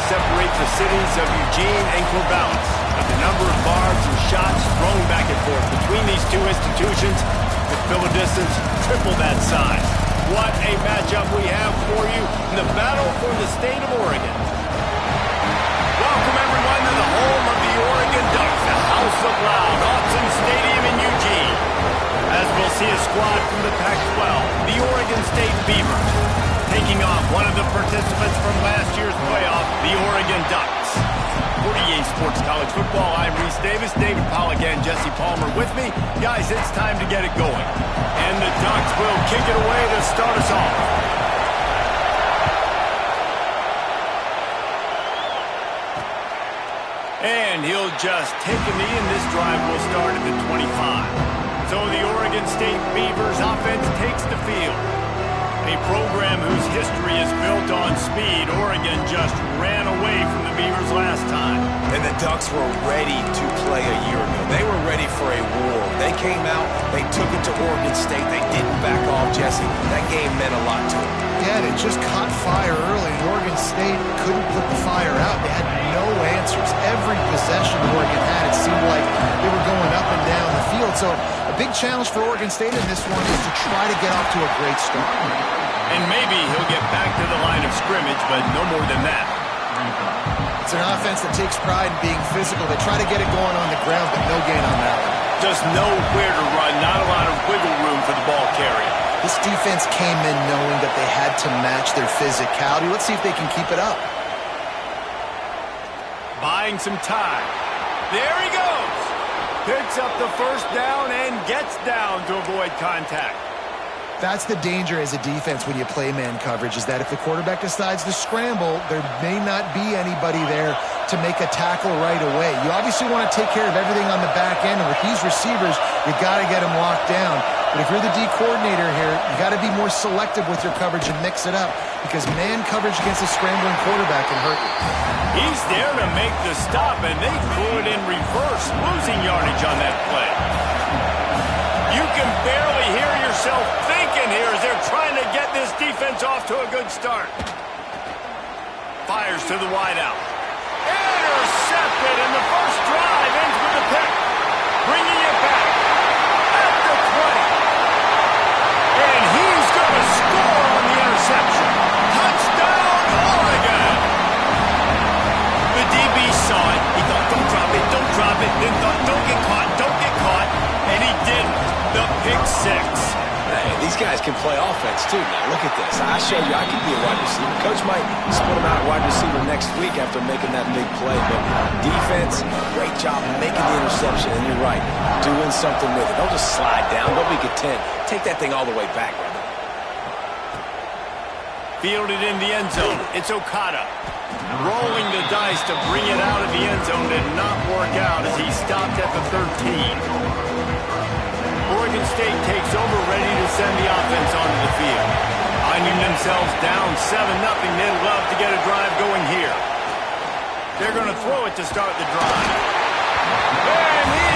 separate the cities of Eugene and Corvallis. But the number of barbs and shots thrown back and forth between these two institutions could fill a distance triple that size. What a matchup we have for you in the battle for the state of Oregon. Welcome, everyone, to the home of the Oregon Ducks, the House of Loud, Autzen Stadium in Eugene. As we'll see a squad from the Pac-12, the Oregon State Beavers, taking on one of the participants from last year's playoff, the Oregon Ducks. For EA Sports College Football, I'm Reese Davis, David Pollack and Jesse Palmer with me. Guys, it's time to get it going. And the Ducks will kick it away to start us off. And he'll just take a knee, and this drive will start at the 25. So the Oregon State Beavers offense takes the field. A program whose history is built on speed. Oregon just ran away from the Beavers last time. And the Ducks were ready to play a year ago. They were ready for a war. They came out, they took it to Oregon State. They didn't back off, Jesse. That game meant a lot to them. Yeah, it just caught fire early. Oregon State couldn't put the fire out. They had no answers. Every possession Oregon had, it seemed like they were going up and down the field. So a big challenge for Oregon State in this one is to try to get off to a great start. And maybe he'll get back to the line of scrimmage, but no more than that. It's an offense that takes pride in being physical. They try to get it going on the ground, but no gain on that one. Just nowhere to run, not a lot of wiggle room for the ball carrier. This defense came in knowing that they had to match their physicality. Let's see if they can keep it up. Buying some time. There he goes. Picks up the first down and gets down to avoid contact. That's the danger as a defense when you play man coverage, is that if the quarterback decides to scramble, there may not be anybody there to make a tackle right away. You obviously want to take care of everything on the back end, and with these receivers, you got to get them locked down. But if you're the D coordinator here, you got to be more selective with your coverage and mix it up, because man coverage against a scrambling quarterback can hurt you. He's there to make the stop, and they threw it in reverse, losing yardage on that play. You can barely hear yourself thinking here as they're trying to get this defense off to a good start. Fires to the wideout. Intercepted, and the first drive ends with a pick. Bringing it back at the 20. And he's going to score on the interception. Touchdown, Oregon! The DB saw it. He thought, don't drop it, don't drop it. Then thought, don't get caught, don't get caught. And he didn't. The pick six. Hey, these guys can play offense, too. Now, look at this. I showed you I could be a wide receiver. Coach might split him out wide receiver next week after making that big play. But defense, great job making the interception. And you're right, doing something with it. Don't just slide down. Don't be content. Take that thing all the way back, brother. Fielded in the end zone. It's Okada. Rolling the dice to bring it out of the end zone did not work out as he stopped at the 13. Oregon State takes over, ready to send the offense onto the field. Finding themselves down 7-0, they'd love to get a drive going here. They're going to throw it to start the drive. And he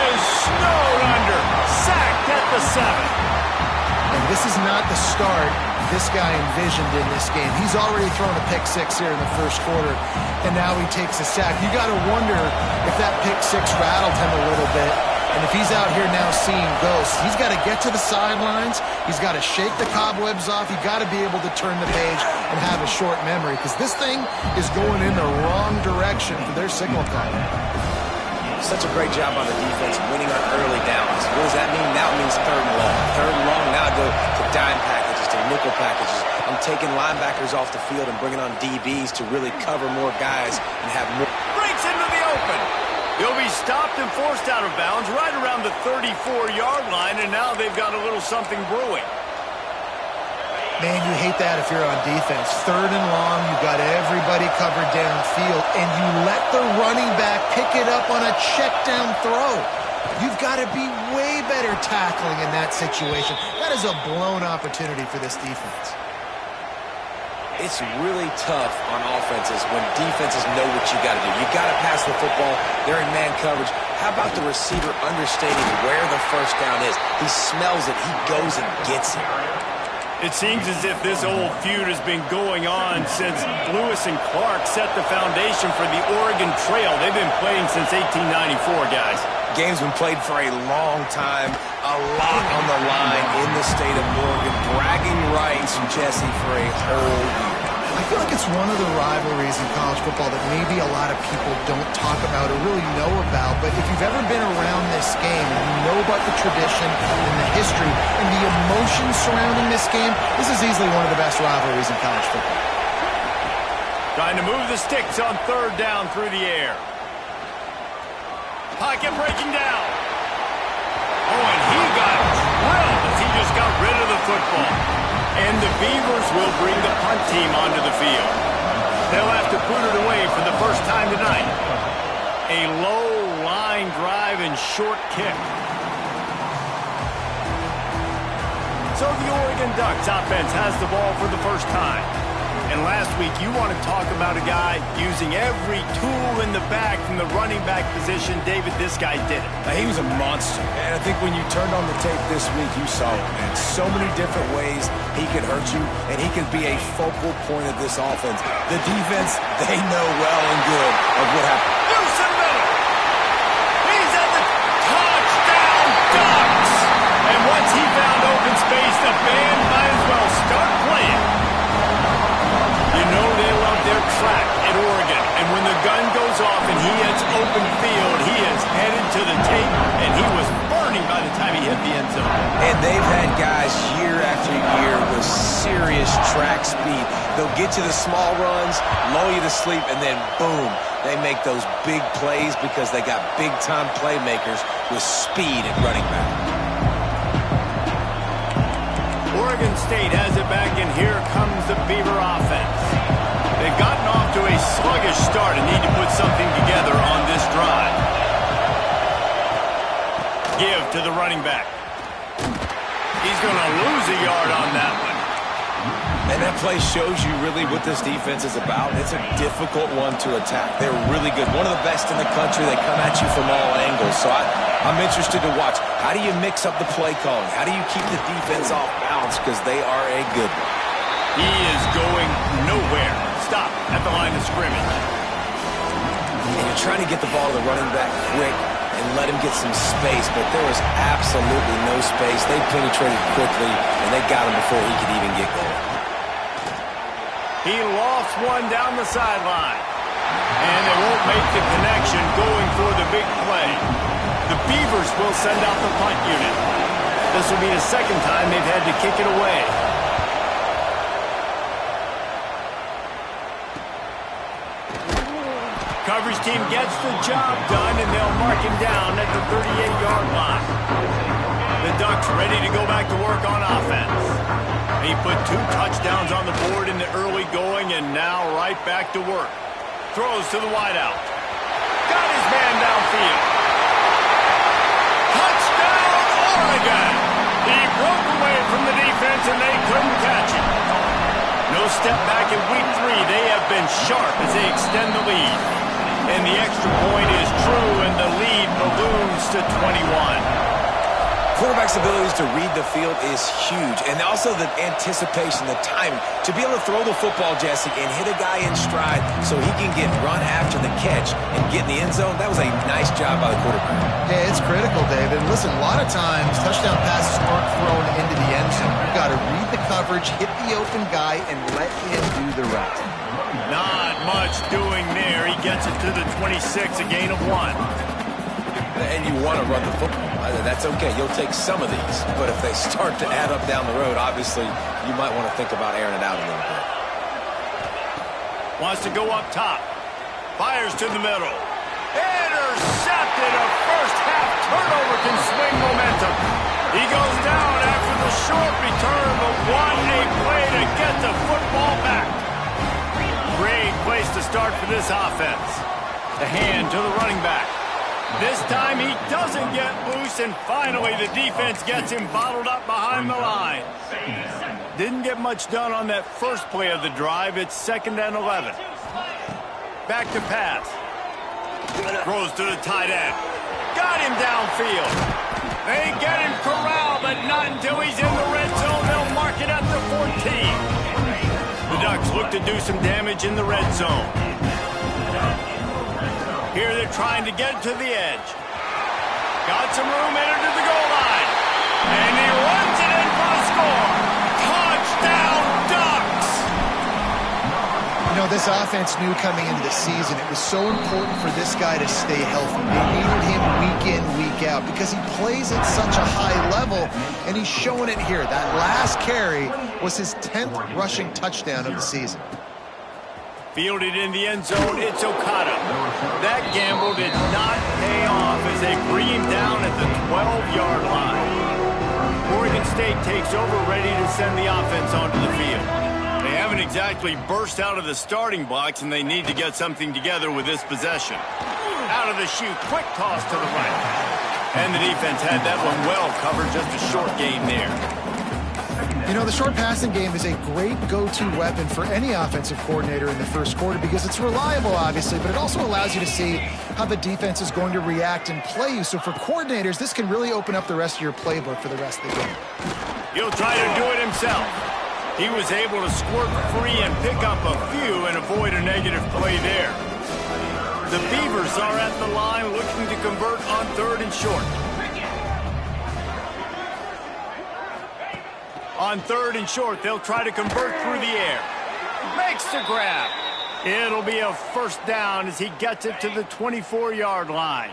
is snowed under. Sacked at the 7. And this is not the start this guy envisioned in this game. He's already thrown a pick six here in the first quarter, and now he takes a sack. You got to wonder if that pick six rattled him a little bit. And if he's out here now seeing ghosts, he's got to get to the sidelines. He's got to shake the cobwebs off. He's got to be able to turn the page and have a short memory, because this thing is going in the wrong direction for their signal caller. Such a great job on the defense, winning on early downs. What does that mean? Now it means third and long. Third and long, now go to dime packages, to nickel packages. I'm taking linebackers off the field and bringing on DBs to really cover more guys and have more. Breaks into the open. He'll be stopped and forced out of bounds right around the 34-yard line, and now they've got a little something brewing. Man, you hate that if you're on defense. Third and long, you got everybody covered downfield, and you let the running back pick it up on a check down throw. You've got to be way better tackling in that situation. That is a blown opportunity for this defense. It's really tough on offenses when defenses know what you got to do. You got to pass the football. They're in man coverage. How about the receiver understanding where the first down is? He smells it. He goes and gets it. It seems as if this old feud has been going on since Lewis and Clark set the foundation for the Oregon Trail. They've been playing since 1894, guys. Game's been played for a long time, a lot on the line in the state of Oregon. Bragging rights, Jesse, for a whole year. I feel like it's one of the rivalries in college football that maybe a lot of people don't talk about or really know about, but if you've ever been around this game and you know about the tradition and the history and the emotion surrounding this game, this is easily one of the best rivalries in college football. Trying to move the sticks on third down through the air. Pocket breaking down. Oh, and he got drilled as he just got rid of the football. And the Beavers will bring the punt team onto the field. They'll have to put it away for the first time tonight. A low line drive and short kick. So the Oregon Ducks offense has the ball for the first time. And last week, you want to talk about a guy using every tool in the bag from the running back position. David, this guy did it. He was a monster. And I think when you turned on the tape this week, you saw it, man. So many different ways he could hurt you, and he could be a focal point of this offense. The defense, they know well and good of what happened. Newsom Miller. He's at the touchdown Ducks. And once he found open space, the band might as well start playing. You know they love their track at Oregon. And when the gun goes off and he hits open field, he is headed to the tape, and he was burning by the time he hit the end zone. And they've had guys year after year with serious track speed. They'll get you the small runs, lull you to sleep, and then boom, they make those big plays because they got big-time playmakers with speed at running back. Oregon State has it back, and here comes the Beaver offense. They've gotten off to a sluggish start and need to put something together on this drive. Give to the running back. He's going to lose a yard on that one. And that play shows you really what this defense is about. It's a difficult one to attack. They're really good. One of the best in the country. They come at you from all angles. So I'm interested to watch. How do you mix up the play calling? How do you keep the defense off balance? Because they are a good one. He is going nowhere. Stop at the line of scrimmage. And you're trying to get the ball to the running back quick and let him get some space, but there was absolutely no space. They penetrated quickly, and they got him before he could even get going. He lofts one down the sideline. And they won't make the connection going for the big play. The Beavers will send out the punt unit. This will be the second time they've had to kick it away. Coverage team gets the job done, and they'll mark him down at the 38-yard line. The Ducks ready to go back to work on offense. He put 2 touchdowns on the board in the early going, and now right back to work. Throws to the wideout. Got his man downfield. Touchdown, Oregon! He broke away from the defense, and they couldn't catch him. No step back in week 3. They have been sharp as they extend the lead. And the extra point is true, and the lead balloons to 21. Quarterback's abilities to read the field is huge, and also the anticipation, the timing. To be able to throw the football, Jesse, and hit a guy in stride so he can get run after the catch and get in the end zone, that was a nice job by the quarterback. Yeah, it's critical, David. Listen, a lot of times touchdown passes aren't thrown into the end zone. You've got to read the coverage, hit the open guy, and let him do the rest. Not much doing there. He gets it to the 26, a gain of 1. And you want to run the football. That's okay. You'll take some of these. But if they start to add up down the road, obviously, you might want to think about airing it out a little bit. Wants to go up top. Fires to the middle. Intercepted. A first-half turnover can swing momentum. He goes down after the short return, but what a play to get the football back. Great place to start for this offense. The hand to the running back. This time he doesn't get loose, and finally the defense gets him bottled up behind the line. Didn't get much done on that first play of the drive. It's 2nd and 11. Back to pass. Throws to the tight end. Got him downfield. They get him corralled, but not until he's in the red zone. They'll mark it at the do some damage in the red zone. Here they're trying to get to the edge. Got some room entered to the goal line. And he runs it in for the score. Touchdown, Ducks! You know, this offense knew coming into the season it was so important for this guy to stay healthy. They needed him week in, week out because he plays at such a high level, and he's showing it here. That last carry was his 10th rushing touchdown of the season. Fielded in the end zone, it's Okada. That gamble did not pay off as they bring him down at the 12-yard line. Oregon State takes over, ready to send the offense onto the field. They haven't exactly burst out of the starting blocks, and they need to get something together with this possession. Out of the chute, quick toss to the right. And the defense had that one well covered, just a short gain there. You know, the short passing game is a great go-to weapon for any offensive coordinator in the first quarter because it's reliable, obviously, but it also allows you to see how the defense is going to react and play you. So for coordinators, this can really open up the rest of your playbook for the rest of the game. He'll try to do it himself. He was able to squirt free and pick up a few and avoid a negative play there. The Beavers are at the line looking to convert on 3rd and short. On 3rd and short, they'll try to convert through the air. Makes the grab. It'll be a first down as he gets it to the 24-yard line.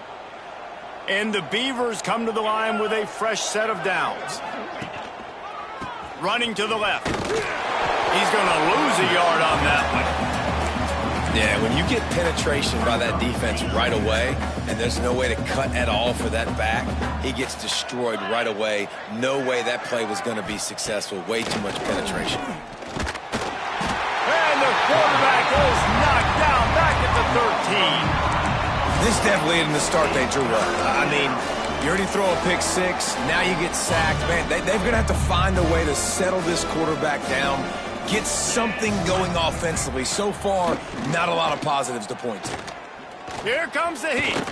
And the Beavers come to the line with a fresh set of downs. Running to the left. He's going to lose a yard on that one. Yeah, when you get penetration by that defense right away, and there's no way to cut at all for that back, he gets destroyed right away. No way that play was going to be successful. Way too much penetration. And the quarterback is knocked down back at the 13. This definitely isn't the start they drew up. I mean, you already throw a pick six, now you get sacked. Man, they're going to have to find a way to settle this quarterback down, get something going offensively. So far, not a lot of positives to point to. Here comes the heat.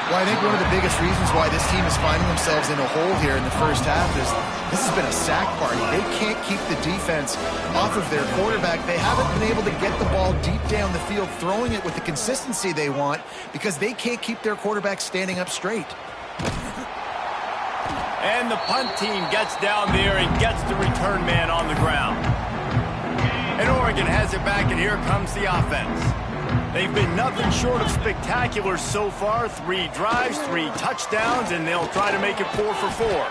Well, I think one of the biggest reasons why this team is finding themselves in a hole here in the first half is this has been a sack party. They can't keep the defense off of their quarterback. They haven't been able to get the ball deep down the field, throwing it with the consistency they want because they can't keep their quarterback standing up straight. And the punt team gets down there and gets the return man on the ground. And Oregon has it back, and here comes the offense. They've been nothing short of spectacular so far. 3 drives, 3 touchdowns, and they'll try to make it 4 for 4.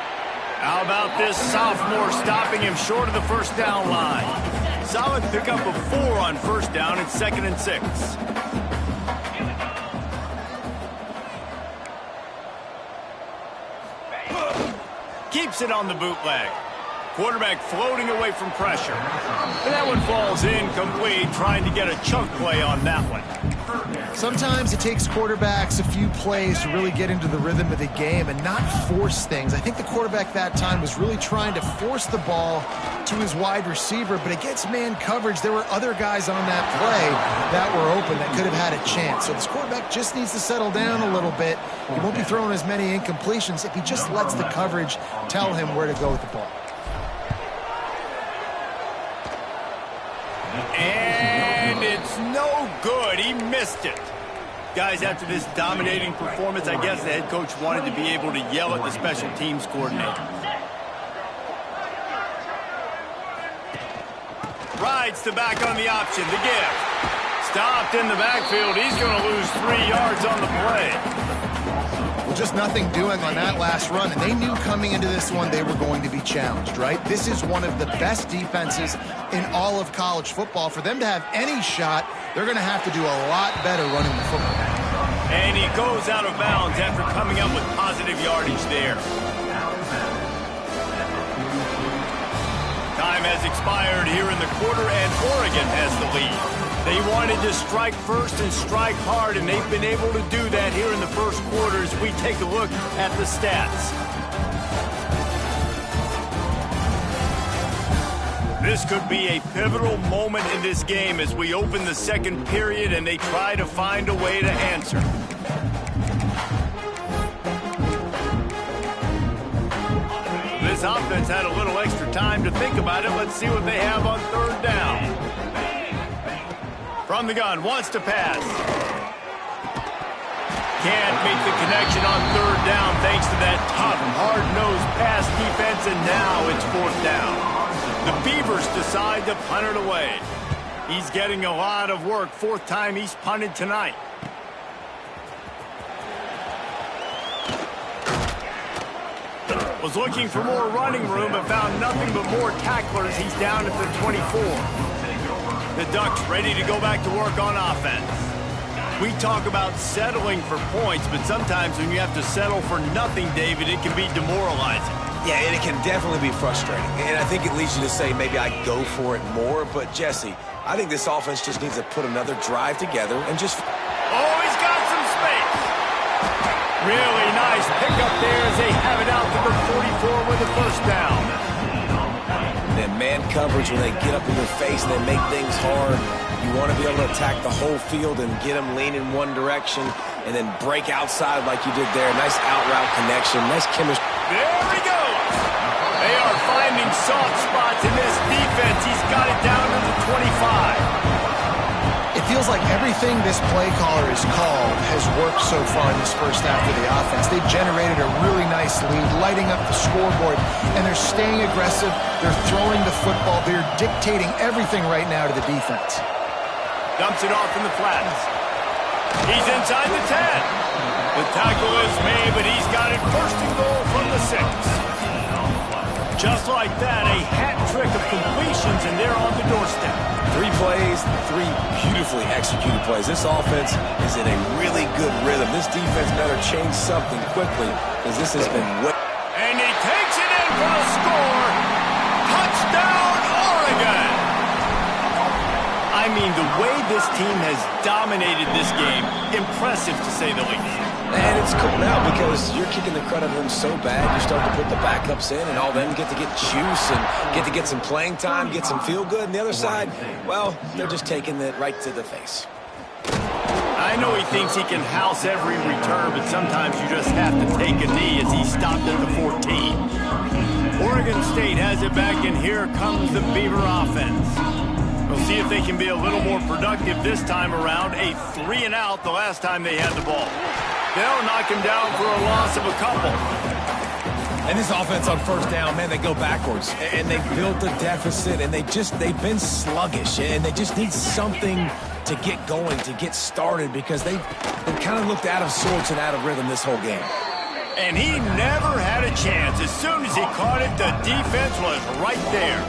How about this sophomore stopping him short of the first down line? Solid pickup of 4 on first down and 2nd and 6. Keeps it on the bootleg. Quarterback floating away from pressure. And that one falls incomplete, trying to get a chunk play on that one. Sometimes it takes quarterbacks a few plays to really get into the rhythm of the game and not force things. I think the quarterback that time was really trying to force the ball to his wide receiver, but against man coverage, there were other guys on that play that were open that could have had a chance. So this quarterback just needs to settle down a little bit. He won't be throwing as many incompletions if he just lets the coverage tell him where to go with the ball. And it's no good. He missed it. Guys, after this dominating performance, I guess the head coach wanted to be able to yell at the special teams coordinator. Rides the back on the option, the give. Stopped in the backfield. He's going to lose 3 yards on the play. Well, just nothing doing on that last run, and they knew coming into this one they were going to be challenged, right? This is one of the best defenses in all of college football. For them to have any shot, they're going to have to do a lot better running the football. And he goes out of bounds after coming up with positive yardage there. Time has expired here in the quarter, and Oregon has the lead. They wanted to strike first and strike hard, and they've been able to do that here in the first quarter as we take a look at the stats. This could be a pivotal moment in this game as we open the second period and they try to find a way to answer. this offense had a little extra time to think about it. Let's see what they have on third down. From the gun, wants to pass. Can't make the connection on third down thanks to that tough, hard-nosed pass defense, and now it's fourth down. The Beavers decide to punt it away. He's getting a lot of work. Fourth time he's punted tonight. Was looking for more running room, but found nothing but more tacklers. He's down at the 24. The Ducks ready to go back to work on offense. We talk about settling for points, but sometimes when you have to settle for nothing, David, it can be demoralizing. Yeah, and it can definitely be frustrating. And I think it leads you to say maybe I go for it more. But, Jesse, I think this offense just needs to put another drive together and just... Oh, he's got some space. Really nice pickup there as they have it out. Number 44 with the first down. And man coverage, when they get up in your face and they make things hard, you want to be able to attack the whole field and get them leaning one direction and then break outside like you did there. Nice out-route connection. Nice chemistry. There he goes. They are finding soft spots in this defense. He's got it down to the 25. It feels like everything this play caller has called has worked so far in this first half of the offense. They've generated a really nice lead, lighting up the scoreboard, and they're staying aggressive. They're throwing the football. They're dictating everything right now to the defense. Dumps it off in the flats. He's inside the 10. The tackle is made, but he's got it first and goal from the 6. Just like that, a hat trick of completions, and they're on the doorstep. 3 plays, 3 beautifully executed plays. This offense is in a really good rhythm. This defense better change something quickly, because this has been way... And he takes it in for the score. Touchdown, Oregon! I mean, the way this team has dominated this game, impressive to say the least. And it's cool now because you're kicking the crud out of them so bad, you start to put the backups in, and all them get to get juice and get to get some playing time, get some feel good. And the other side, well, they're just taking it right to the face. I know he thinks he can house every return, but sometimes you just have to take a knee as he stopped at the 14. Oregon State has it back, and here comes the Beaver offense. We'll see if they can be a little more productive this time around. A 3-and-out the last time they had the ball. They'll knock him down for a loss of a couple. And this offense on first down, man, they go backwards. And they built a deficit, and they've been sluggish. And they just need something to get going, to get started, because they kind of looked out of sorts and out of rhythm this whole game. And he never had a chance. As soon as he caught it, the defense was right there.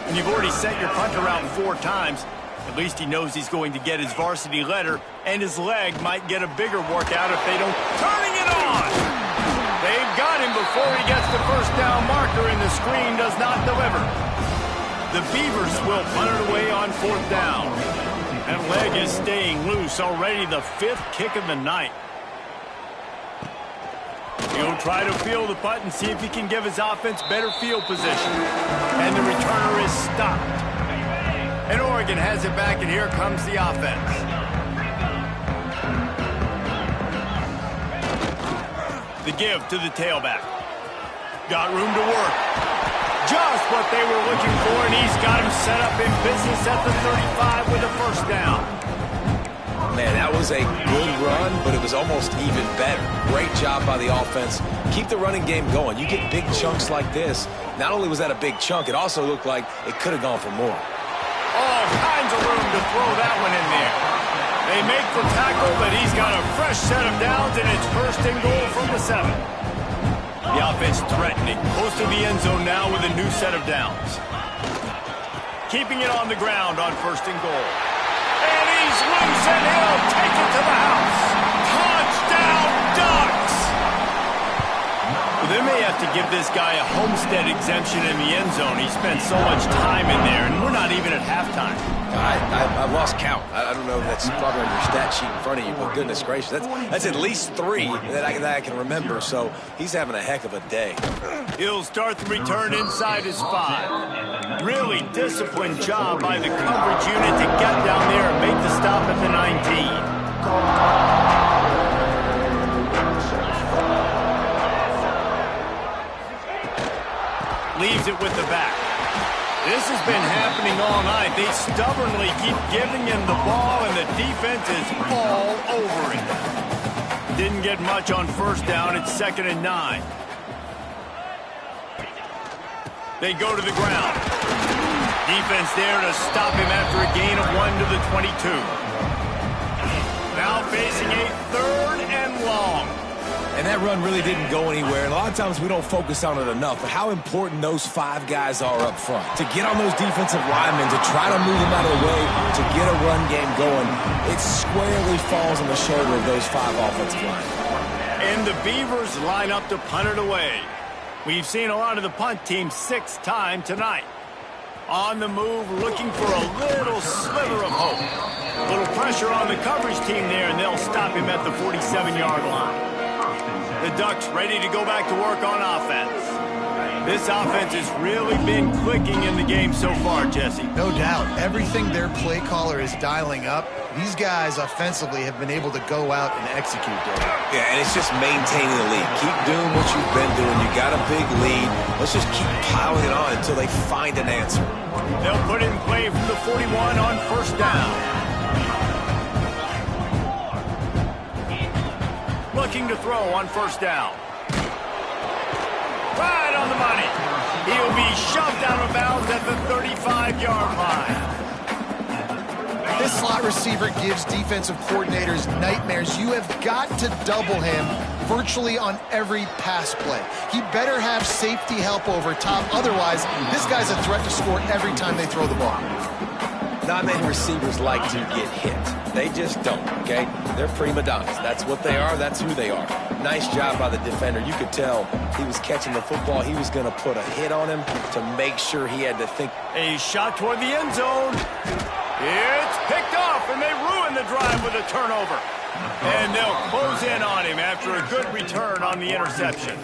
And you've already sent your punter out 4 times. At least he knows he's going to get his varsity letter, and his leg might get a bigger workout if they don't. Turning it on! They've got him before he gets the first down marker, and the screen does not deliver. The Beavers will punt it away on 4th down. That leg is staying loose, already the 5th kick of the night. He'll try to field the punt and see if he can give his offense better field position. And the returner is stopped. And Oregon has it back, and here comes the offense. The give to the tailback. Got room to work. Just what they were looking for, and he's got him set up in business at the 35 with a first down. Man, that was a good run, but it was almost even better. Great job by the offense. Keep the running game going. You get big chunks like this. Not only was that a big chunk, it also looked like it could have gone for more. All kinds of room to throw that one in there. They make the tackle, but he's got a fresh set of downs, and it's first and goal from the 7. The offense threatening, close to the end zone now with a new set of downs. Keeping it on the ground on first and goal. And he's loose, and he'll take it to the house. Touchdown, Ducks! Well, they may have to give this guy a homestead exemption in the end zone. He spent so much time in there, and we're not even at halftime. I lost count. I don't know if that's probably on your stat sheet in front of you, but goodness gracious, that's at least 3 that I can remember, so he's having a heck of a day. He'll start the return inside his 5. Really disciplined job by the coverage unit to get down there and make the stop at the 19. Leaves it with the back. This has been happening all night. They stubbornly keep giving him the ball, and the defense is all over it. Didn't get much on first down. It's 2nd and 9. They go to the ground. Defense there to stop him after a gain of 1 to the 22. Now facing a 3rd and long. And that run really didn't go anywhere. And a lot of times we don't focus on it enough, but how important those 5 guys are up front. To get on those defensive linemen, to try to move them out of the way, to get a run game going, it squarely falls on the shoulder of those 5 offensive linemen. And the Beavers line up to punt it away. We've seen a lot of the punt team 6 times tonight. On the move, looking for a little sliver of hope. A little pressure on the coverage team there, and they'll stop him at the 47-yard line. The Ducks ready to go back to work on offense. This offense has really been clicking in the game so far, Jesse. No doubt. Everything their play caller is dialing up, these guys offensively have been able to go out and execute there. Yeah, and it's just maintaining the lead. Keep doing what you've been doing. You got a big lead. Let's just keep piling it on until they find an answer. They'll put it in play from the 41 on first down. Looking to throw on first down. Right on the money. He'll be shoved out of bounds at the 35-yard line. This slot receiver gives defensive coordinators nightmares. You have got to double him virtually on every pass play. He better have safety help over top. Otherwise, this guy's a threat to score every time they throw the ball. Not many receivers like to get hit. They just don't, okay? They're prima donnas. That's what they are. That's who they are. Nice job by the defender. You could tell he was catching the football. He was going to put a hit on him to make sure he had to think. A shot toward the end zone. It's picked off, and they ruin the drive with a turnover. And they'll close in on him after a good return on the interception.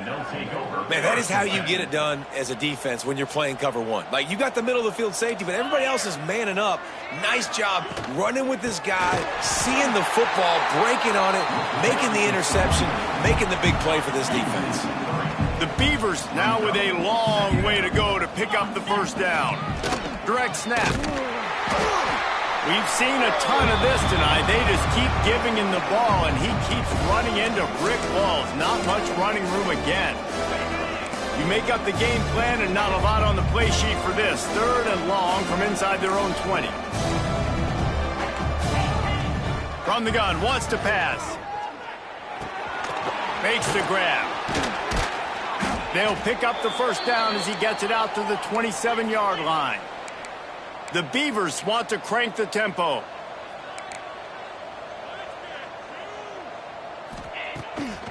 Man, that is how you get it done as a defense when you're playing cover 1. Like, you got the middle of the field safety, but everybody else is manning up. Nice job running with this guy, seeing the football, breaking on it, making the interception, making the big play for this defense. The Beavers now with a long way to go to pick up the first down. Direct snap. We've seen a ton of this tonight. They just keep giving him the ball, and he keeps running into brick walls. Not much running room again. You make up the game plan and not a lot on the play sheet for this. 3rd and long from inside their own 20. From the gun, wants to pass. Makes the grab. They'll pick up the first down as he gets it out to the 27-yard line. The Beavers want to crank the tempo.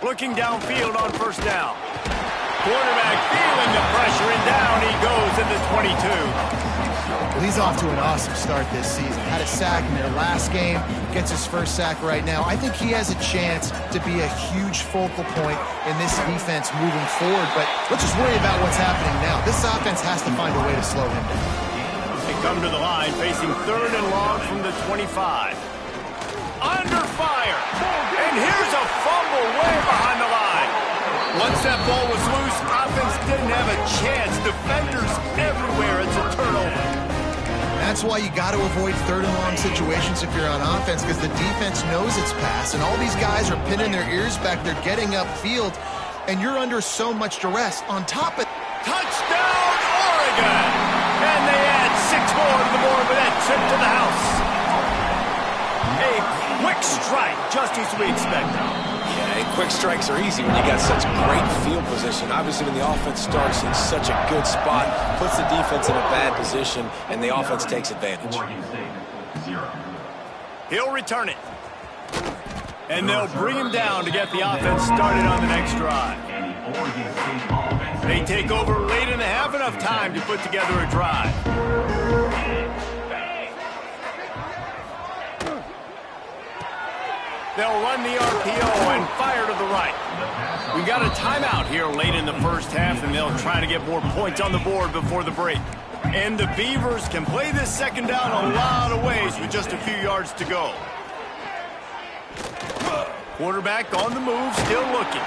Looking downfield on first down. Quarterback feeling the pressure, and down he goes at the 22. Well, he's off to an awesome start this season. Had a sack in their last game, gets his first sack right now. I think he has a chance to be a huge focal point in this defense moving forward, but let's just worry about what's happening now. This offense has to find a way to slow him down. They come to the line, facing 3rd and long from the 25. Under fire. And here's a fumble way behind the line. Once that ball was loose, offense didn't have a chance. Defenders everywhere. It's a turnover. That's why you got to avoid 3rd and long situations if you're on offense, because the defense knows it's pass, and all these guys are pinning their ears back. They're getting upfield, and you're under so much duress. On top of touchdown, Oregon! And they add 6 more to the board with that trip to the house. A quick strike, just as we expected. Yeah, and quick strikes are easy when you got such great field position. Obviously, when the offense starts in such a good spot, puts the defense in a bad position, and the offense takes advantage. He'll return it. And they'll bring him down to get the offense started on the next drive. They take over late in the half, enough time to put together a drive. They'll run the RPO and fire to the right. We got a timeout here late in the first half, and they'll try to get more points on the board before the break. And the Beavers can play this second down a lot of ways with just a few yards to go. Quarterback on the move, still looking.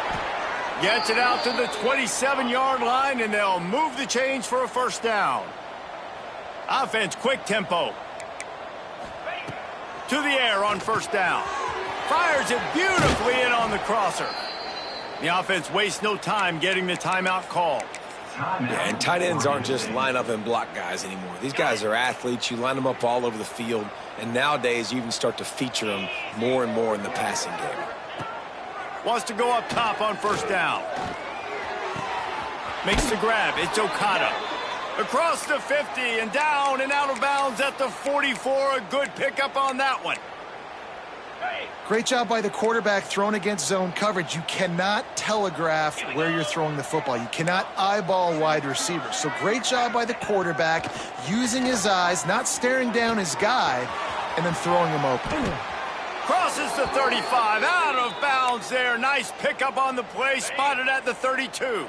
Gets it out to the 27-yard line, and they'll move the chains for a first down. Offense, quick tempo. To the air on first down. Fires it beautifully in on the crosser. The offense wastes no time getting the timeout call. Yeah, and tight ends aren't just line up and block guys anymore. These guys are athletes. You line them up all over the field, and nowadays you even start to feature them more and more in the passing game. Wants to go up top on first down. Makes the grab. It's Okada. Across the 50 and down and out of bounds at the 44. A good pickup on that one. Great job by the quarterback thrown against zone coverage. You cannot telegraph where you're throwing the football. You cannot eyeball wide receivers. So great job by the quarterback using his eyes, not staring down his guy, and then throwing him open. Crosses the 35, out of bounds there. Nice pickup on the play, spotted at the 32.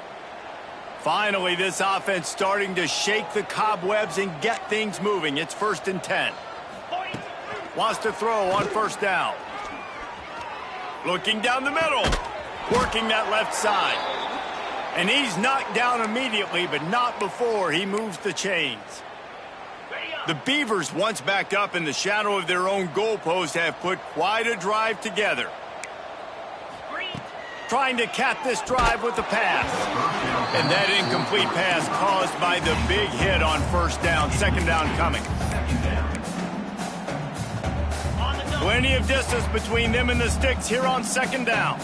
Finally, this offense starting to shake the cobwebs and get things moving. It's 1st and 10. Wants to throw on first down. Looking down the middle. Working that left side. And he's knocked down immediately, but not before he moves the chains. The Beavers, once backed up in the shadow of their own goalpost, have put quite a drive together. Trying to cap this drive with the pass. And that incomplete pass caused by the big hit on first down. Second down coming. Plenty of distance between them and the sticks here on second down.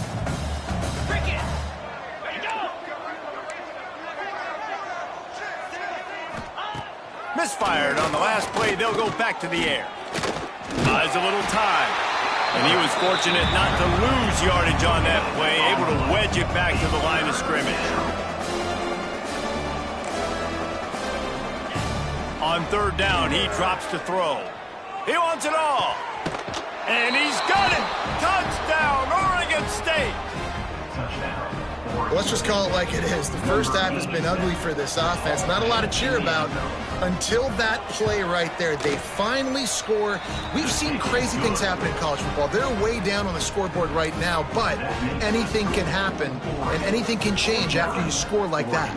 Misfired on the last play. They'll go back to the air. Buys a little time. And he was fortunate not to lose yardage on that play, able to wedge it back to the line of scrimmage. On third down, he drops to throw. He wants it all. And he's got it. Touchdown, Oregon State. Well, let's just call it like it is. The first half has been ugly for this offense. Not a lot to cheer about until that play right there. They finally score. We've seen crazy things happen in college football. They're way down on the scoreboard right now, but anything can happen, and anything can change after you score like that.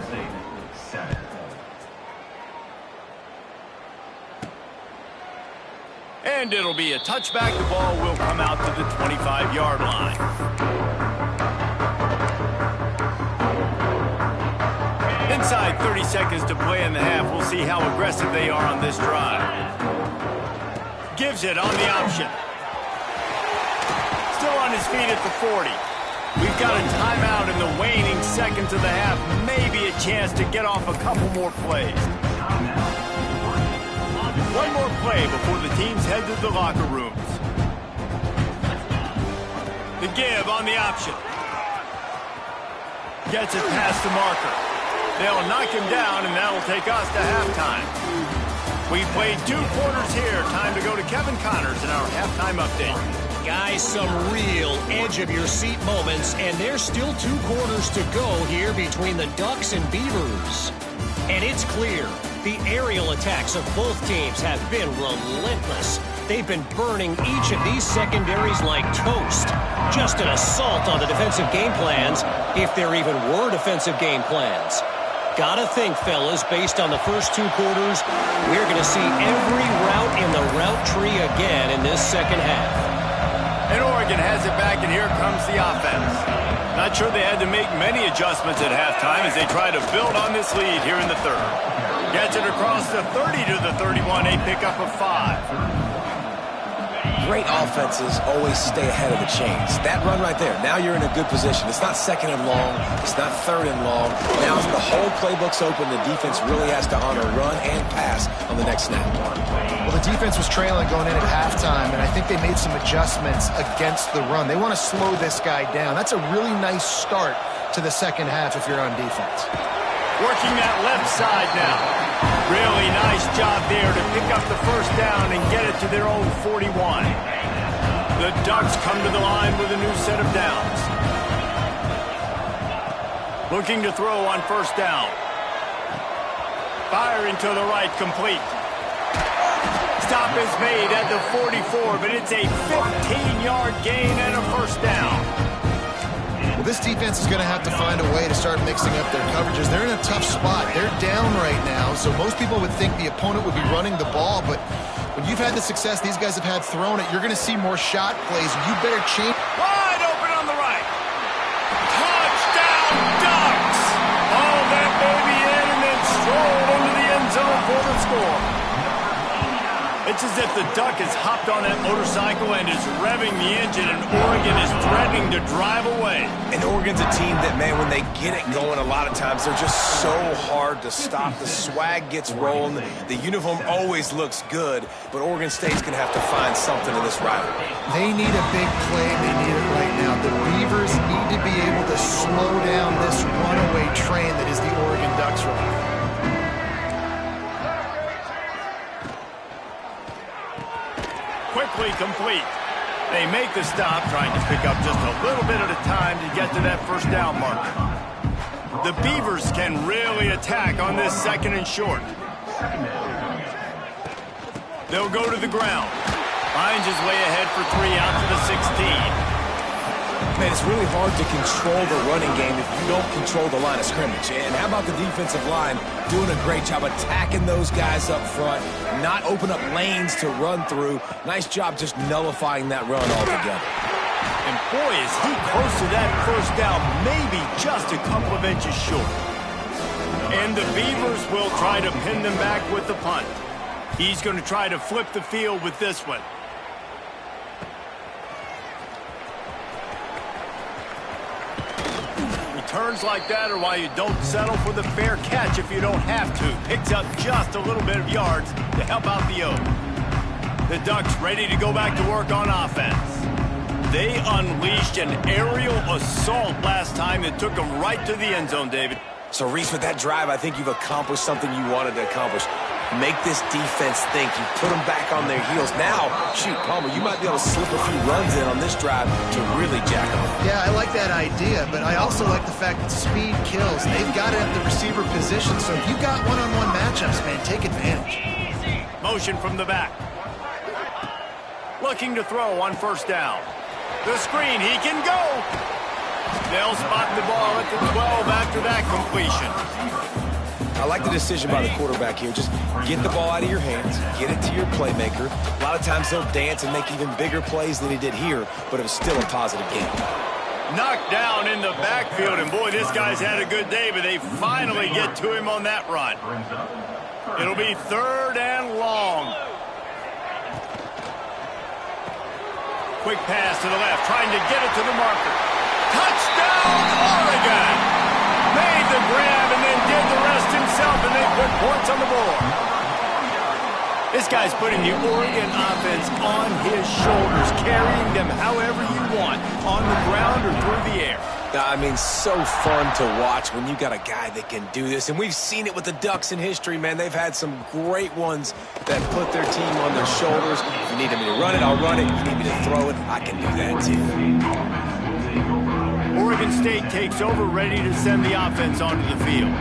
And it'll be a touchback. The ball will come out to the 25-yard line. Inside 30 seconds to play in the half. We'll see how aggressive they are on this drive. Gives it on the option. Still on his feet at the 40. We've got a timeout in the waning seconds of the half. Maybe a chance to get off a couple more plays. One more play before the teams head to the locker rooms. The give on the option. Gets it past the marker. They'll knock him down, and that'll take us to halftime. We've played 2 quarters here. Time to go to Kevin Connors in our halftime update. Guys, some real edge-of-your-seat moments, and there's still 2 quarters to go here between the Ducks and Beavers. And it's clear, the aerial attacks of both teams have been relentless. They've been burning each of these secondaries like toast. Just an assault on the defensive game plans, if there even were defensive game plans. Gotta think, fellas, based on the first 2 quarters, we're going to see every route in the route tree again in this second half. And Oregon has it back, and here comes the offense. Not sure they had to make many adjustments at halftime as they try to build on this lead here in the third. Gets it across the 30 to the 31, a pickup of 5. Great offenses always stay ahead of the chains. That run right there, now you're in a good position. It's not second and long. It's not third and long. Now the whole playbook's open. The defense really has to honor run and pass on the next snap. Well, the defense was trailing going in at halftime, and I think they made some adjustments against the run. They want to slow this guy down. That's a really nice start to the second half if you're on defense. Working that left side now. Really nice job there to pick up the first down and get it to their own 41. The Ducks come to the line with a new set of downs. Looking to throw on first down. Firing to the right, complete. Stop is made at the 44, but it's a 15-yard gain and a first down. Well, this defense is going to have to find a way to start mixing up their coverages. They're in a tough spot. They're down right now, so most people would think the opponent would be running the ball, but when you've had the success these guys have had throwing it, you're going to see more shot plays. You better change. Wide open on the right. Touchdown, Ducks! All that baby in and then strolled into the end zone for the score. It's as if the Duck has hopped on that motorcycle and is revving the engine, and Oregon is threatening to drive away. And Oregon's a team that, man, when they get it going, a lot of times they're just so hard to stop. The swag gets rolling. The uniform always looks good, but Oregon State's going to have to find something in this rivalry. They need a big play. They need it right now. The Beavers need to be able to slow down this runaway train that is the Oregon Ducks right now. Quickly complete. They make the stop, trying to pick up just a little bit at a time to get to that first down marker. The Beavers can really attack on this second and short. They'll go to the ground. Finds his way ahead for 3 out to the 16. Man, it's really hard to control the running game if you don't control the line of scrimmage. And how about the defensive line doing a great job attacking those guys up front, not open up lanes to run through. Nice job just nullifying that run altogether. And boy, is he close to that first down, maybe just a couple of inches short. And the Beavers will try to pin them back with the punt. He's going to try to flip the field with this one. Turns like that are why you don't settle for the fair catch if you don't have to. Picks up just a little bit of yards to help out the O. The Ducks ready to go back to work on offense. They unleashed an aerial assault last time that took them right to the end zone, David. So, Reese, with that drive, I think you've accomplished something you wanted to accomplish. Make this defense think. You put them back on their heels. Now, shoot, Palmer, you might be able to slip a few runs in on this drive to really jack them up. Yeah, I like that idea, but I also like the fact that speed kills. They've got it at the receiver position, so if you got one-on-one matchups, man, take advantage. Motion from the back. Looking to throw on first down. The screen, he can go. They'll spot the ball at the 12 after that completion. I like the decision by the quarterback here. Just get the ball out of your hands, get it to your playmaker. A lot of times he'll dance and make even bigger plays than he did here, but it was still a positive game. Knocked down in the backfield, and boy, this guy's had a good day, but they finally get to him on that run. It'll be 3rd and long. Quick pass to the left, trying to get it to the marker. Touchdown, Oregon! Made the grab and then did the rest himself, and they put points on the board. This guy's putting the Oregon offense on his shoulders, carrying them however you want, on the ground or through the air. I mean, so fun to watch when you got a guy that can do this. And we've seen it with the Ducks in history, man. They've had some great ones that put their team on their shoulders. If you need me to run it, I'll run it. If you need me to throw it, I can do that too. Oregon State takes over, ready to send the offense onto the field.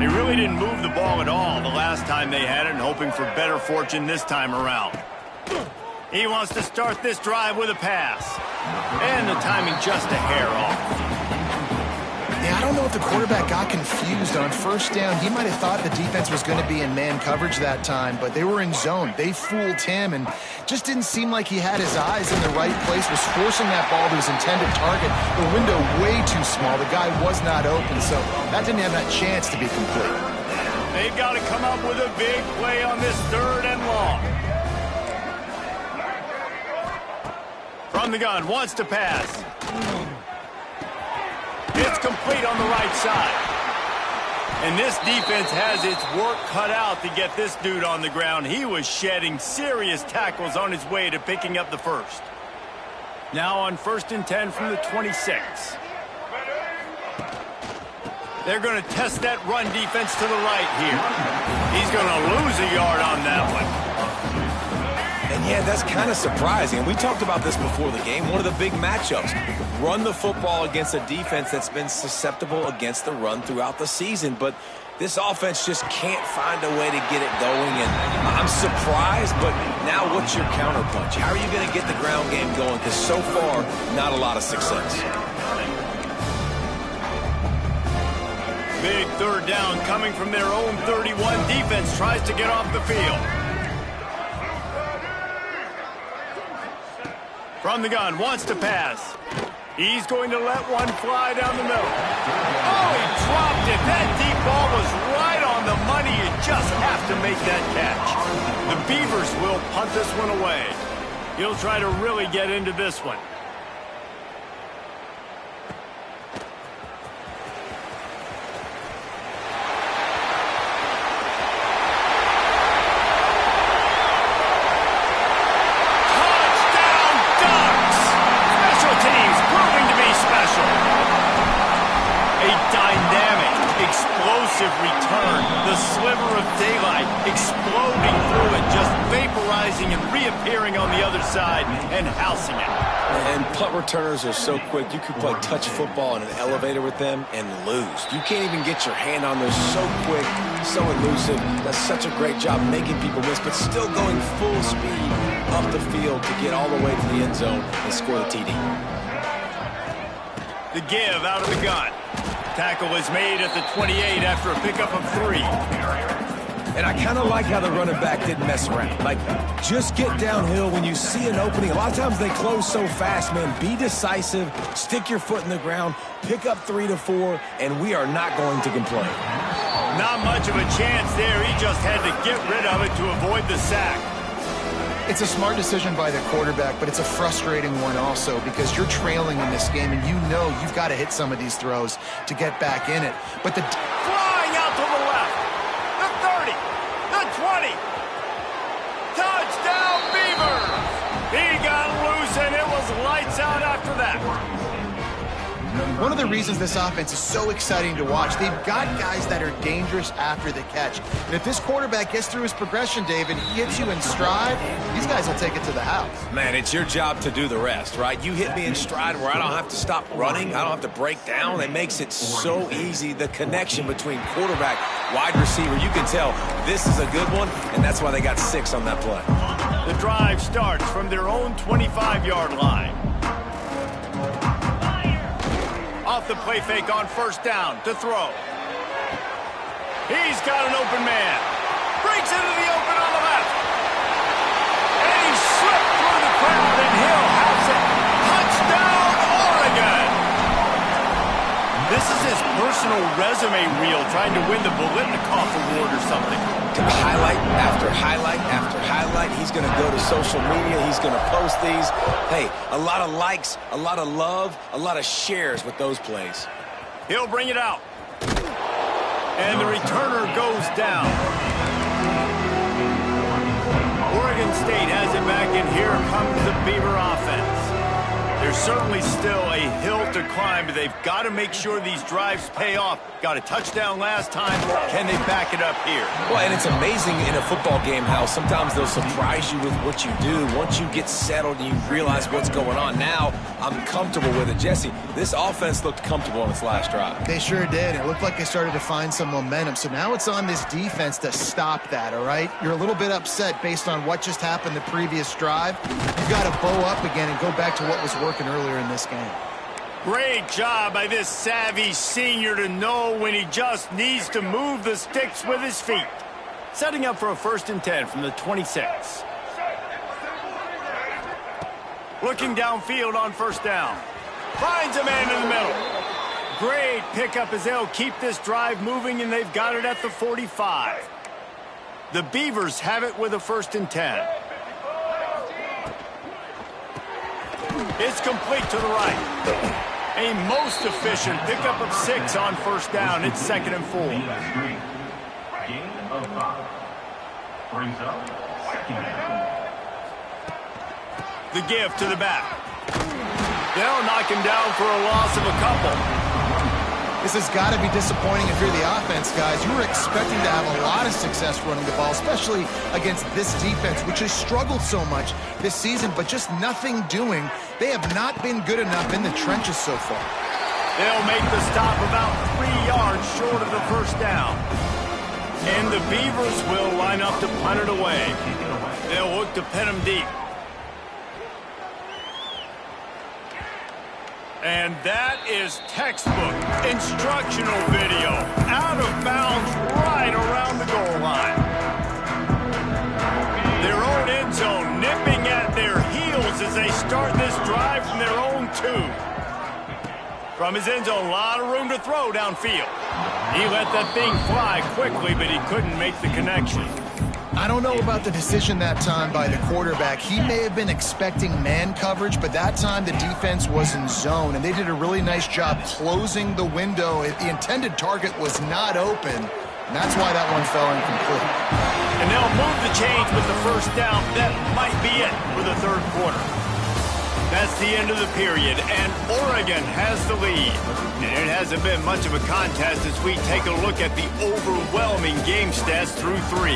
They really didn't move the ball at all the last time they had it, and hoping for better fortune this time around. He wants to start this drive with a pass. And the timing just a hair off. Yeah, I don't know if the quarterback got confused on first down. He might have thought the defense was going to be in man coverage that time, but they were in zone. They fooled him and just didn't seem like he had his eyes in the right place, was forcing that ball to his intended target. The window way too small. The guy was not open, so that didn't have that chance to be complete. They've got to come up with a big play on this 3rd and long. From the gun, wants to pass. It's complete on the right side. And this defense has its work cut out to get this dude on the ground. He was shedding serious tackles on his way to picking up the first. Now on 1st and 10 from the 26. They're going to test that run defense to the right here. He's going to lose a yard on that one. And yeah, that's kind of surprising. We talked about this before the game. One of the big matchups. Run the football against a defense that's been susceptible against the run throughout the season. But this offense just can't find a way to get it going. And I'm surprised, but now what's your counterpunch? How are you going to get the ground game going? Because so far, not a lot of success. Big third down coming from their own 31. Defense tries to get off the field. From the gun, wants to pass. He's going to let one fly down the middle. Oh, he dropped it. That deep ball was right on the money. You just have to make that catch. The Beavers will punt this one away. He'll try to really get into this one. Return, the sliver of daylight exploding through it, just vaporizing and reappearing on the other side and housing it. And punt returners are so quick, you can play touch football in an elevator with them and lose. You can't even get your hand on those, so quick, so elusive. That's such a great job making people miss, but still going full speed up the field to get all the way to the end zone and score the TD. The give out of the gun. Tackle is made at the 28 after a pickup of 3. And I kind of like how the running back didn't mess around. Like, just get downhill when you see an opening. A lot of times they close so fast, man. Be decisive, stick your foot in the ground, pick up 3 to 4, and we are not going to complain. Not much of a chance there. He just had to get rid of it to avoid the sack. It's a smart decision by the quarterback, but it's a frustrating one also because you're trailing in this game and you know you've got to hit some of these throws to get back in it. But the flying out to the left, the 30, the 20, touchdown Beavers! He got loose and it was lights out after that. One of the reasons this offense is so exciting to watch, they've got guys that are dangerous after the catch. And if this quarterback gets through his progression, David, he hits you in stride, these guys will take it to the house. Man, it's your job to do the rest, right? You hit me in stride where I don't have to stop running. I don't have to break down. It makes it so easy. The connection between quarterback, wide receiver, you can tell this is a good one, and that's why they got 6 on that play. The drive starts from their own 25-yard line. Off the play fake on first down to throw. He's got an open man. Breaks into the open on the left. And he slipped through the crowd and Hill has it. Touchdown, Oregon. This is his personal resume reel trying to win the Biletnikoff Award or something. Highlight after highlight after highlight. He's going to go to social media. He's going to post these. Hey, a lot of likes, a lot of love, a lot of shares with those plays. He'll bring it out. And the returner goes down. Oregon State has it back, and here comes the Beaver offense. There's certainly still a hill to climb, but they've got to make sure these drives pay off. Got a touchdown last time. Can they back it up here? Well, and it's amazing in a football game how sometimes they'll surprise you with what you do. Once you get settled and you realize what's going on, now I'm comfortable with it. Jesse, this offense looked comfortable on its last drive. They sure did. It looked like they started to find some momentum. So now it's on this defense to stop that, all right? You're a little bit upset based on what just happened the previous drive. You got to bow up again and go back to what was working earlier in this game. Great job by this savvy senior to know when he just needs to move the sticks with his feet. Setting up for a 1st and 10 from the 26. Looking downfield on first down. Finds a man in the middle. Great pickup as they'll keep this drive moving, and they've got it at the 45. The Beavers have it with a 1st and 10. It's complete to the right. A most efficient pickup of 6 on first down. It's 2nd and 4. Gain of 5. Brings up 2nd down. The give to the back. They'll knock him down for a loss of a couple. This has got to be disappointing if you're the offense, guys. You were expecting to have a lot of success running the ball, especially against this defense, which has struggled so much this season, but just nothing doing. They have not been good enough in the trenches so far. They'll make the stop about 3 yards short of the first down. And the Beavers will line up to punt it away. They'll look to pin them deep. And that is textbook instructional video. from his end zone. A lot of room to throw downfield. He let that thing fly quickly, but he couldn't make the connection. I don't know about the decision that time by the quarterback. He may have been expecting man coverage, but that time the defense was in zone, and they did a really nice job closing the window. The intended target was not open, and that's why that one fell incomplete. And they'll move the chains with the first down. That might be it for the third quarter. That's the end of the period, and Oregon has the lead. And it hasn't been much of a contest as we take a look at the overwhelming game stats through 3.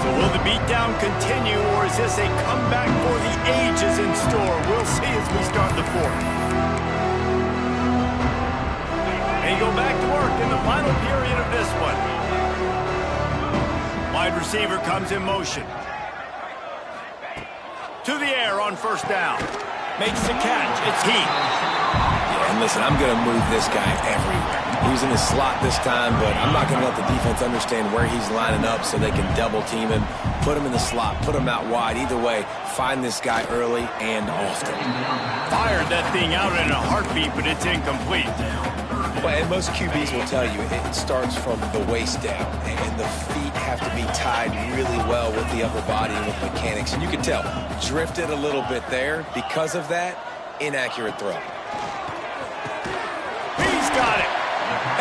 So will the beatdown continue, or is this a comeback for the ages in store? We'll see as we start the fourth. They go back to work in the final period of this one. Wide receiver comes in motion. To the air on first down. Makes the catch. It's Heath. Yeah, and listen, I'm going to move this guy everywhere. He's in his slot this time, but I'm not going to let the defense understand where he's lining up so they can double team him, put him in the slot, put him out wide. Either way, find this guy early and often. Fired that thing out in a heartbeat, but it's incomplete. Well, and most QBs will tell you it starts from the waist down, and the feet have to be tied really well with the upper body and with mechanics. And you can tell, drifted a little bit there. Because of that, inaccurate throw. He's got it.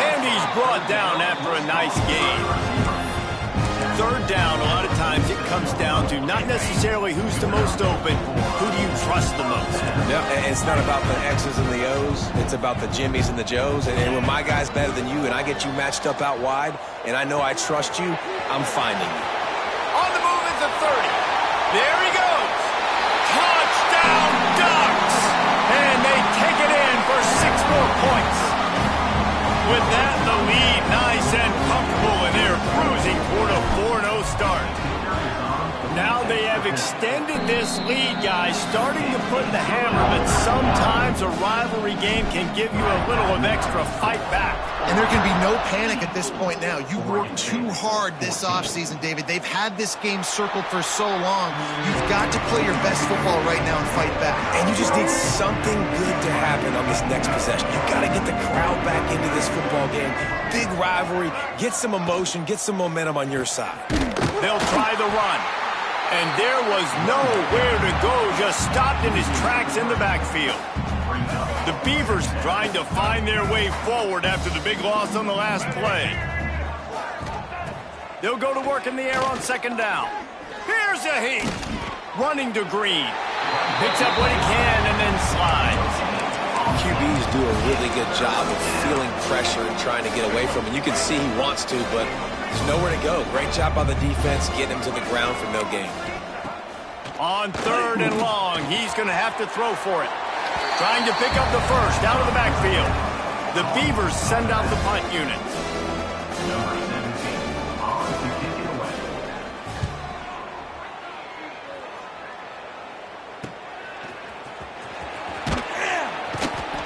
And he's brought down after a nice gain. Third down, a lot of times it comes down to not necessarily who's the most open, who do you trust the most? Yeah, and it's not about the X's and the O's. It's about the Jimmys and the Joes. And when my guy's better than you and I get you matched up out wide and I know I trust you, I'm finding you. On the move is the 30. There he goes. Touchdown Ducks! And they take it in for 6 more points. With that, the lead nice and comfortable, and they're cruising toward a 4-0 start. Now they have extended this lead, guys, starting to put the hammer, but sometimes a rivalry game can give you a little of extra fight back. And there can be no panic at this point now. You worked too hard this offseason, David. They've had this game circled for so long. You've got to play your best football right now and fight back. And you just need something good to happen on this next possession. You've got to get the crowd back into this football game. Big rivalry. Get some emotion. Get some momentum on your side. They'll try the run. And there was nowhere to go, just stopped in his tracks in the backfield. The Beavers trying to find their way forward after the big loss on the last play. They'll go to work in the air on second down. Here's a Heath. Running to Green. Picks up what he can and then slides. QBs do a really good job of feeling pressure and trying to get away from it. You can see he wants to, but there's nowhere to go. Great job by the defense, getting him to the ground for no gain. On third and long, he's going to have to throw for it. Trying to pick up the first out of the backfield. The Beavers send out the punt unit. Number 17, on to kick it away.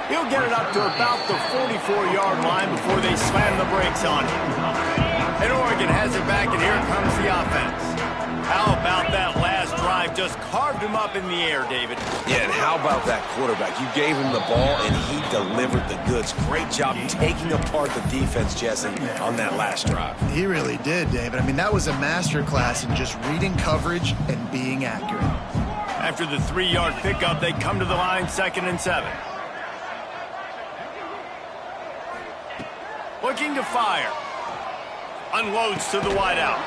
He'll get it up to about the 44-yard line before they slam the brakes on him. And Oregon has it back, and here comes the offense. How about that last drive? Just carved him up in the air, David. Yeah, and how about that quarterback? You gave him the ball, and he delivered the goods. Great job taking apart the defense, Jesse, on that last drive. He really did, David. I mean, that was a masterclass in just reading coverage and being accurate. After the 3-yard pickup, they come to the line, 2nd and 7. Looking to fire. Unloads to the wideout.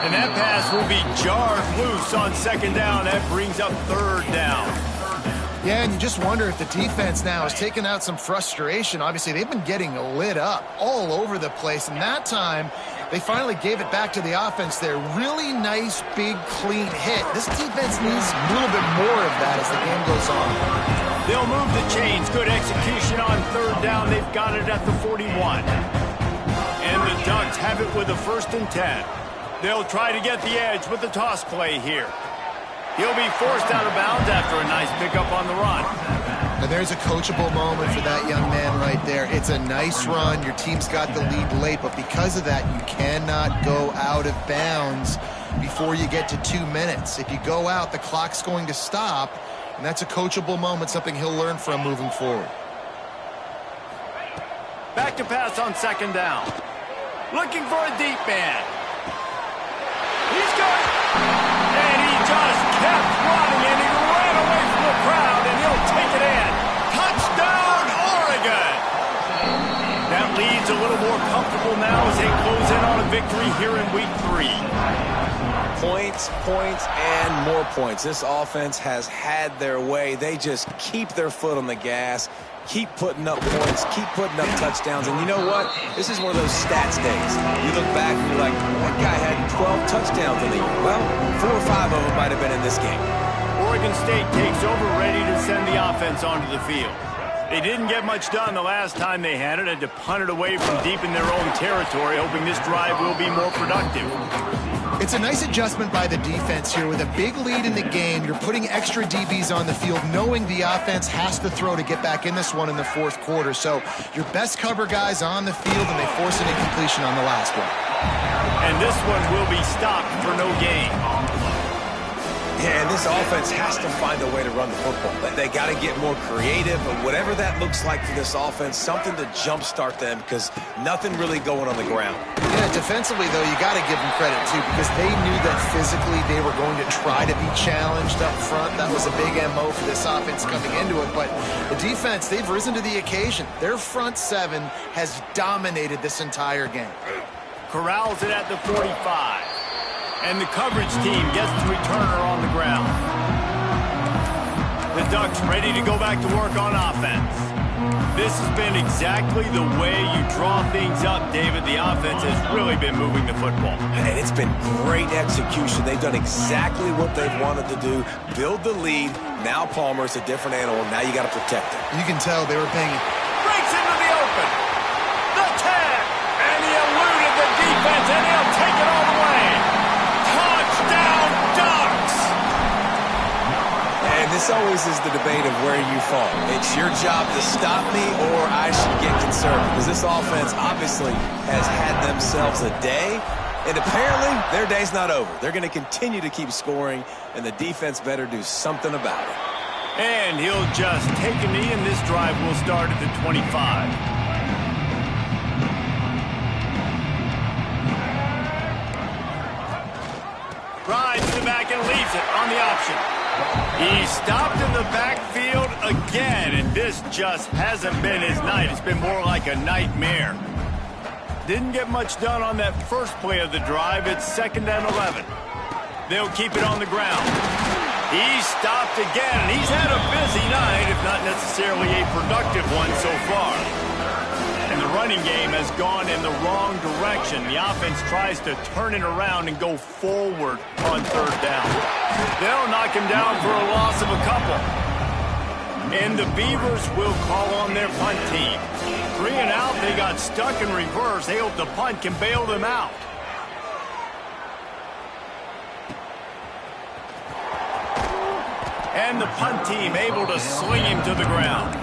And that pass will be jarred loose on second down. That brings up third down. Yeah, and you just wonder if the defense now has taken out some frustration. Obviously, they've been getting lit up all over the place. And that time, they finally gave it back to the offense there. Really nice, big, clean hit. This defense needs a little bit more of that as the game goes on. They'll move the chains. Good execution on third down. They've got it at the 41. And the Ducks have it with a 1st and 10. They'll try to get the edge with the toss play here. He'll be forced out of bounds after a nice pickup on the run. Now there's a coachable moment for that young man right there. It's a nice run. Your team's got the lead late, but because of that, you cannot go out of bounds before you get to 2 minutes. If you go out, the clock's going to stop, and that's a coachable moment, something he'll learn from moving forward. Back to pass on second down. Looking for a deep man. He's good. And he just kept running, and he ran away from the crowd, and he'll take it in. Touchdown, Oregon! That lead's a little more comfortable now as they close in on a victory here in week 3. Points, points, and more points. This offense has had their way. They just keep their foot on the gas, keep putting up points, keep putting up touchdowns. And you know what? This is one of those stats days. You look back and you're like, that guy had 12 touchdowns in the year. Well, 4 or 5 of them might have been in this game. Oregon State takes over, ready to send the offense onto the field. They didn't get much done the last time they had to punt it away from deep in their own territory, hoping this drive will be more productive. It's a nice adjustment by the defense here. With a big lead in the game, you're putting extra DBs on the field, knowing the offense has to throw to get back in this one in the fourth quarter. So your best cover guys on the field, and they force an incompletion on the last one. And this one will be stopped for no gain. Yeah, and this offense has to find a way to run the football. They got to get more creative, but whatever that looks like for this offense, something to jumpstart them, because nothing really going on the ground. Yeah, defensively, though, you got to give them credit, too, because they knew that physically they were going to try to be challenged up front. That was a big MO for this offense coming into it. But the defense, they've risen to the occasion. Their front seven has dominated this entire game. Corrals it at the 45. And the coverage team gets the returner on the ground. The Ducks ready to go back to work on offense. This has been exactly the way you draw things up, David. The offense has really been moving the football. And it's been great execution. They've done exactly what they've wanted to do. Build the lead. Now Palmer's a different animal. Now you got to protect him. You can tell they were paying it. Breaks into the open. The tag. And he eluded the defense, and he'll take it all the way. Touchdown, Ducks! And this always is the debate of where you fall. It's your job to stop me, or I should get concerned, because this offense obviously has had themselves a day, and apparently their day's not over. They're going to continue to keep scoring, and the defense better do something about it. And he'll just take a knee, and this drive will start at the 25. Drives to the back and leaves it on the option. He stopped in the backfield again, and this just hasn't been his night. It's been more like a nightmare. Didn't get much done on that first play of the drive. It's 2nd and 11. They'll keep it on the ground. He stopped again, and he's had a busy night, if not necessarily a productive one so far. And the running game has gone in the wrong direction. The offense tries to turn it around and go forward on 3rd down. They'll knock him down for a loss of a couple. And the Beavers will call on their punt team. 3 and out, they got stuck in reverse. They hope the punt can bail them out. And the punt team able to sling him to the ground.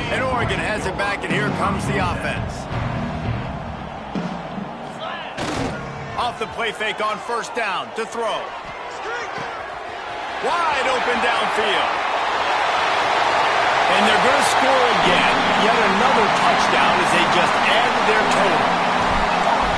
And Oregon has it back, and here comes the offense. Off the play fake on 1st down to throw. Wide open downfield. And they're going to score again. Yet another touchdown as they just added their total.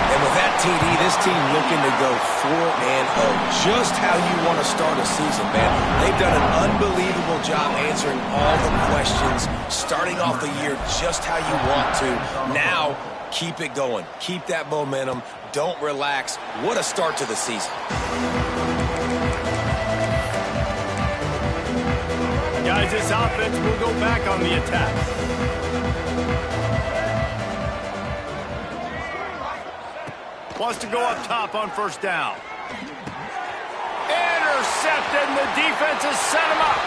And with that TD, this team looking to go 4-0. Just how you want to start a season, man. They've done an unbelievable job answering all the questions, starting off the year just how you want to. Now, keep it going. Keep that momentum. Don't relax. What a start to the season. Guys, this offense will go back on the attack. Wants to go up top on 1st down. Intercepted, and the defense has set him up.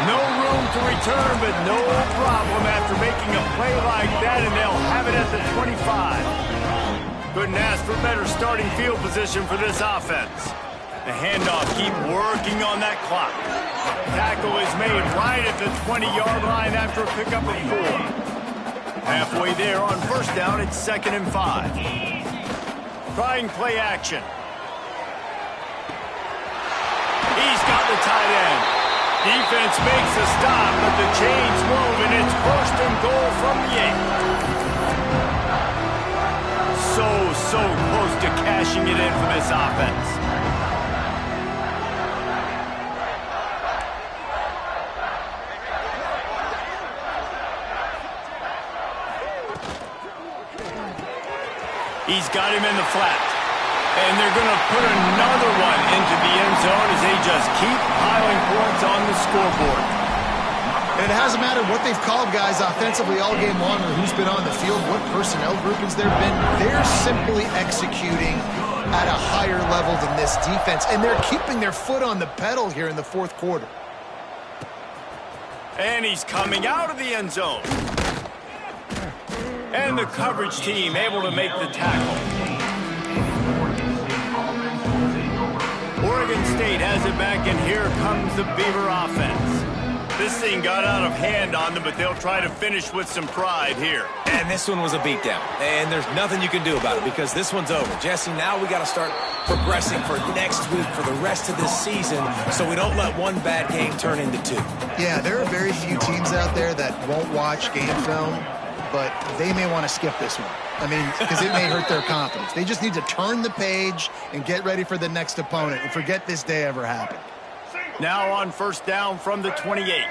No room to return, but no problem after making a play like that, and they'll have it at the 25. Couldn't ask for better starting field position for this offense. The handoff, keep working on that clock. Tackle is made right at the 20-yard line after a pickup of 4. Halfway there on 1st down, it's 2nd and 5. Trying play action. the tight end. Defense makes a stop, but the chain's woven. It's 1st and goal from the 8. So close to cashing it in for this offense. He's got him in the flat. And they're going to put another one into the end zone as they just keep piling points on the scoreboard. And it hasn't mattered what they've called guys offensively all game long or who's been on the field, what personnel groupings there have been. They're simply executing at a higher level than this defense, and they're keeping their foot on the pedal here in the 4th quarter. And he's coming out of the end zone. And the coverage team able to make the tackle. Oregon State has it back, and here comes the Beaver offense. This thing got out of hand on them, but they'll try to finish with some pride here. And this one was a beatdown. And there's nothing you can do about it because this one's over. Jesse, now we got to start progressing for next week, for the rest of this season, so we don't let one bad game turn into 2. Yeah, there are very few teams out there that won't watch game film, but they may want to skip this one. I mean, because it may hurt their confidence. They just need to turn the page and get ready for the next opponent and forget this day ever happened. Now on 1st down from the 28.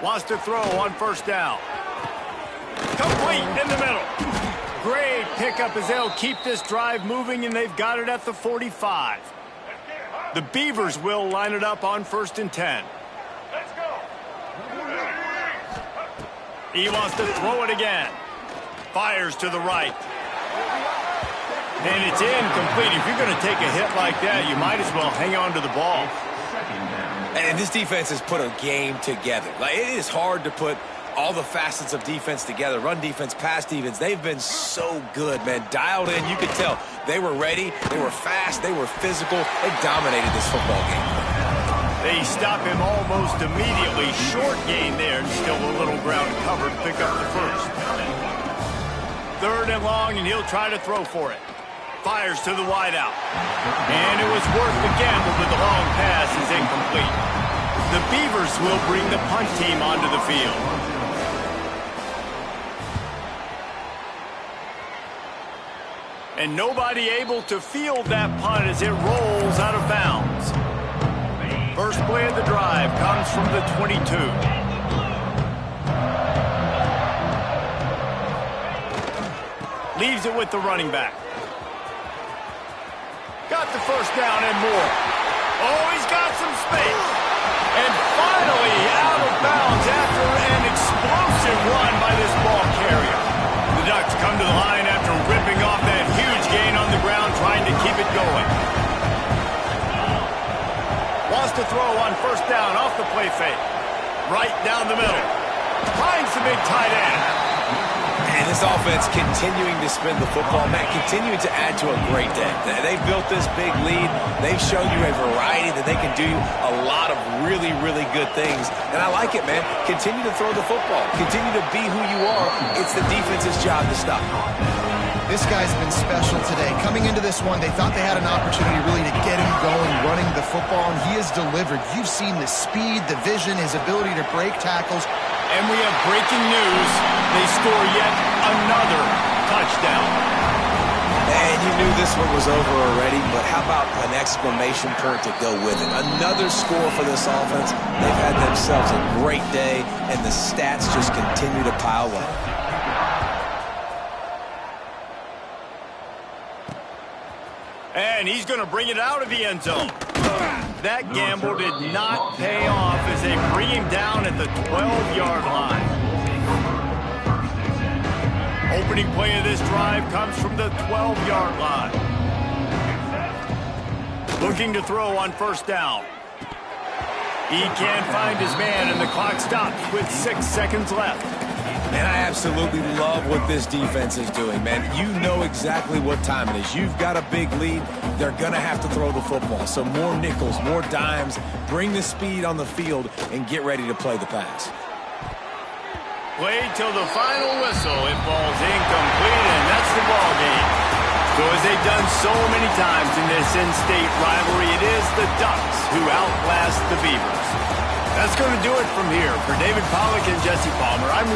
Wants to throw on 1st down. Complete in the middle. Great pickup as they'll keep this drive moving, and they've got it at the 45. The Beavers will line it up on 1st and 10. He wants to throw it again. Fires to the right. And it's incomplete. If you're going to take a hit like that, you might as well hang on to the ball. And this defense has put a game together. Like, it is hard to put all the facets of defense together. Run defense, pass defense. They've been so good, man. Dialed in. You could tell they were ready. They were fast. They were physical. They dominated this football game. They stop him almost immediately. Short gain there, and still a little ground covered. Pick up the 1st. 3rd and long, and he'll try to throw for it. Fires to the wideout. And it was worth the gamble, but the long pass is incomplete. The Beavers will bring the punt team onto the field. And nobody able to field that punt as it rolls out of bounds. First play of the drive comes from the 22. Leaves it with the running back. Got the 1st down and more. Oh, he's got some space. And finally out of bounds after an explosive run by this ball carrier. The Ducks come to the line after ripping off that huge gain on the ground, trying to keep it going. Wants to throw on 1st down off the play fake. Right down the middle. Finds the big tight end. And this offense continuing to spin the football, man, continuing to add to a great day. They've built this big lead. They've shown you a variety that they can do a lot of really, really good things. And I like it, man. Continue to throw the football. Continue to be who you are. It's the defense's job to stop. This guy's been special today. Coming into this one, they thought they had an opportunity really to get him going, running the football, and he has delivered. You've seen the speed, the vision, his ability to break tackles. And we have breaking news. They score yet another touchdown. And you knew this one was over already, but how about an exclamation point to go with it? Another score for this offense. They've had themselves a great day, and the stats just continue to pile up. And he's going to bring it out of the end zone. That gamble did not pay off as they bring him down at the 12-yard line. Opening play of this drive comes from the 12-yard line. Looking to throw on 1st down. He can't find his man, and the clock stops with 6 seconds left. And I absolutely love what this defense is doing, man. You know exactly what time it is. You've got a big lead. They're going to have to throw the football. So more nickels, more dimes. Bring the speed on the field and get ready to play the pass. Played till the final whistle. It falls incomplete, and that's the ball game. So as they've done so many times in this in-state rivalry, it is the Ducks who outlast the Beavers. That's going to do it from here. For David Pollack and Jesse Palmer, I'm